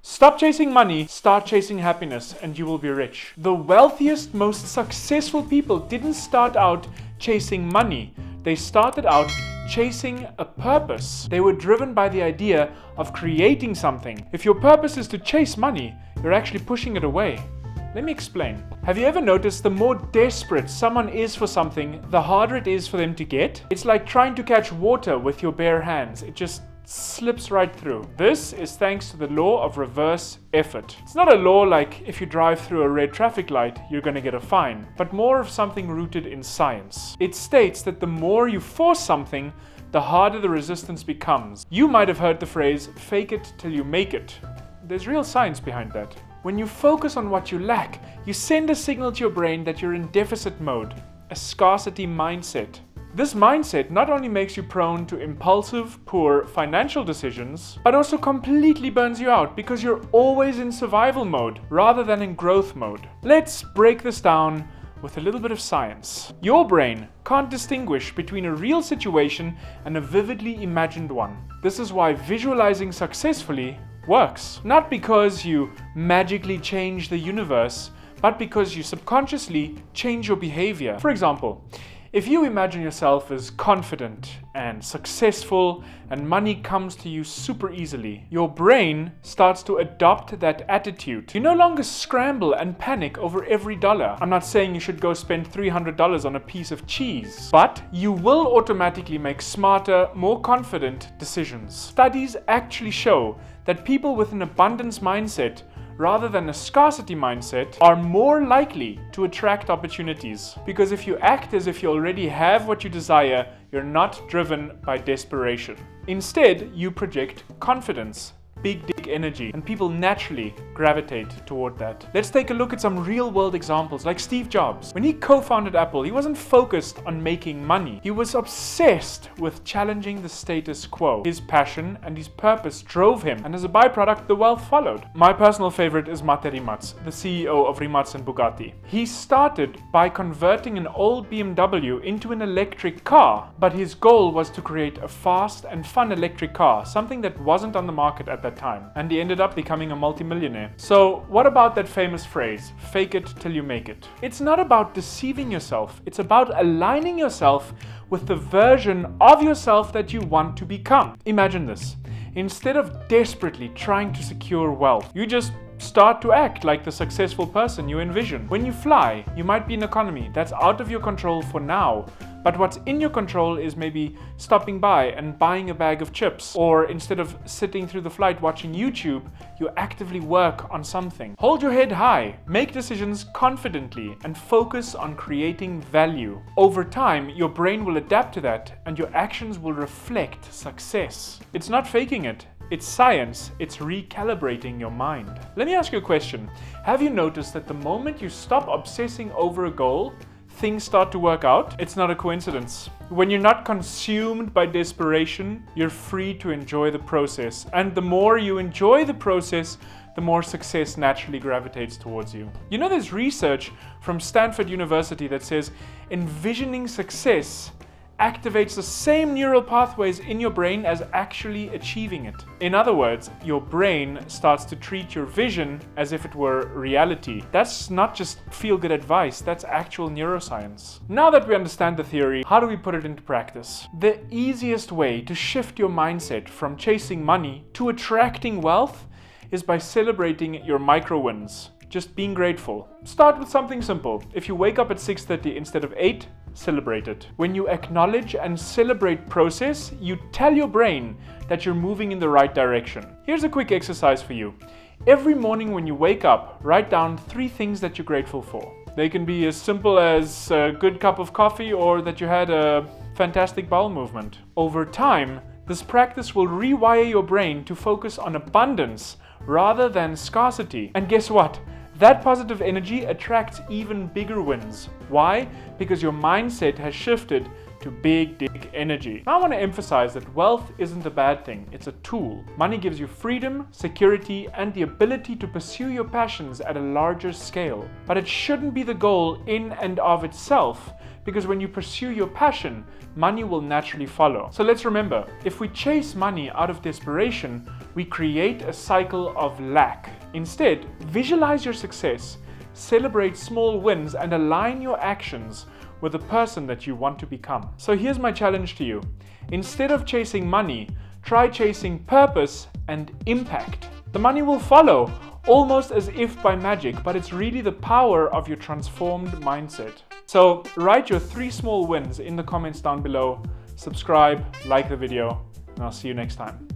Stop chasing money, start chasing happiness, and you will be rich. The wealthiest, most successful people didn't start out chasing money. They started out chasing a purpose. They were driven by the idea of creating something. If your purpose is to chase money, you're actually pushing it away. Let me explain. Have you ever noticed the more desperate someone is for something, the harder it is for them to get? It's like trying to catch water with your bare hands. It just slips right through. This is thanks to the law of reverse effort. It's not a law like if you drive through a red traffic light, you're going to get a fine, but more of something rooted in science. It states that the more you force something, the harder the resistance becomes. You might have heard the phrase, fake it till you make it. There's real science behind that. When you focus on what you lack, you send a signal to your brain that you're in deficit mode, a scarcity mindset. This mindset not only makes you prone to impulsive, poor financial decisions, but also completely burns you out because you're always in survival mode rather than in growth mode. Let's break this down with a little bit of science. Your brain can't distinguish between a real situation and a vividly imagined one. This is why visualizing successfully works. Not because you magically change the universe, but because you subconsciously change your behavior. For example, if you imagine yourself as confident and successful and money comes to you super easily, your brain starts to adopt that attitude. You no longer scramble and panic over every dollar. I'm not saying you should go spend $300 on a piece of cheese, but you will automatically make smarter, more confident decisions. Studies actually show that people with an abundance mindset rather than a scarcity mindset are more likely to attract opportunities. Because if you act as if you already have what you desire, you're not driven by desperation. Instead, you project confidence, big dick energy, and people naturally gravitate toward that. Let's take a look at some real-world examples, like Steve Jobs. When he co-founded Apple, he wasn't focused on making money. He was obsessed with challenging the status quo. His passion and his purpose drove him, and as a byproduct, the wealth followed. My personal favorite is Mate Rimac, the CEO of Rimac and Bugatti. He started by converting an old BMW into an electric car, but his goal was to create a fast and fun electric car, something that wasn't on the market at that time, and he ended up becoming a multimillionaire. So what about that famous phrase, fake it till you make it? It's not about deceiving yourself, it's about aligning yourself with the version of yourself that you want to become. Imagine this. Instead of desperately trying to secure wealth, you just start to act like the successful person you envision. When you fly, you might be in economy that's out of your control for now, but what's in your control is maybe stopping by and buying a bag of chips, or instead of sitting through the flight watching YouTube, you actively work on something. Hold your head high, make decisions confidently, and focus on creating value. Over time, your brain will adapt to that, and your actions will reflect success. It's not faking it. It's science. It's recalibrating your mind. Let me ask you a question. Have you noticed that the moment you stop obsessing over a goal, things start to work out? It's not a coincidence. When you're not consumed by desperation, you're free to enjoy the process. And the more you enjoy the process, the more success naturally gravitates towards you. You know, there's research from Stanford University that says envisioning success activates the same neural pathways in your brain as actually achieving it. In other words, your brain starts to treat your vision as if it were reality. That's not just feel-good advice, that's actual neuroscience. Now that we understand the theory, how do we put it into practice? The easiest way to shift your mindset from chasing money to attracting wealth is by celebrating your micro wins. Just being grateful. Start with something simple. If you wake up at 6:30 instead of 8, celebrate it. When you acknowledge and celebrate process, you tell your brain that you're moving in the right direction. Here's a quick exercise for you. Every morning when you wake up, write down 3 things that you're grateful for. They can be as simple as a good cup of coffee or that you had a fantastic bowel movement. Over time, this practice will rewire your brain to focus on abundance rather than scarcity. And guess what? That positive energy attracts even bigger wins. Why? Because your mindset has shifted to big dick energy. Now I want to emphasize that wealth isn't a bad thing, it's a tool. Money gives you freedom, security, and the ability to pursue your passions at a larger scale. But it shouldn't be the goal in and of itself, because when you pursue your passion, money will naturally follow. So let's remember, if we chase money out of desperation, we create a cycle of lack. Instead, visualize your success, celebrate small wins, and align your actions with the person that you want to become. So here's my challenge to you. Instead of chasing money, try chasing purpose and impact. The money will follow, almost as if by magic, but it's really the power of your transformed mindset. So write your 3 small wins in the comments down below, subscribe, like the video, and I'll see you next time.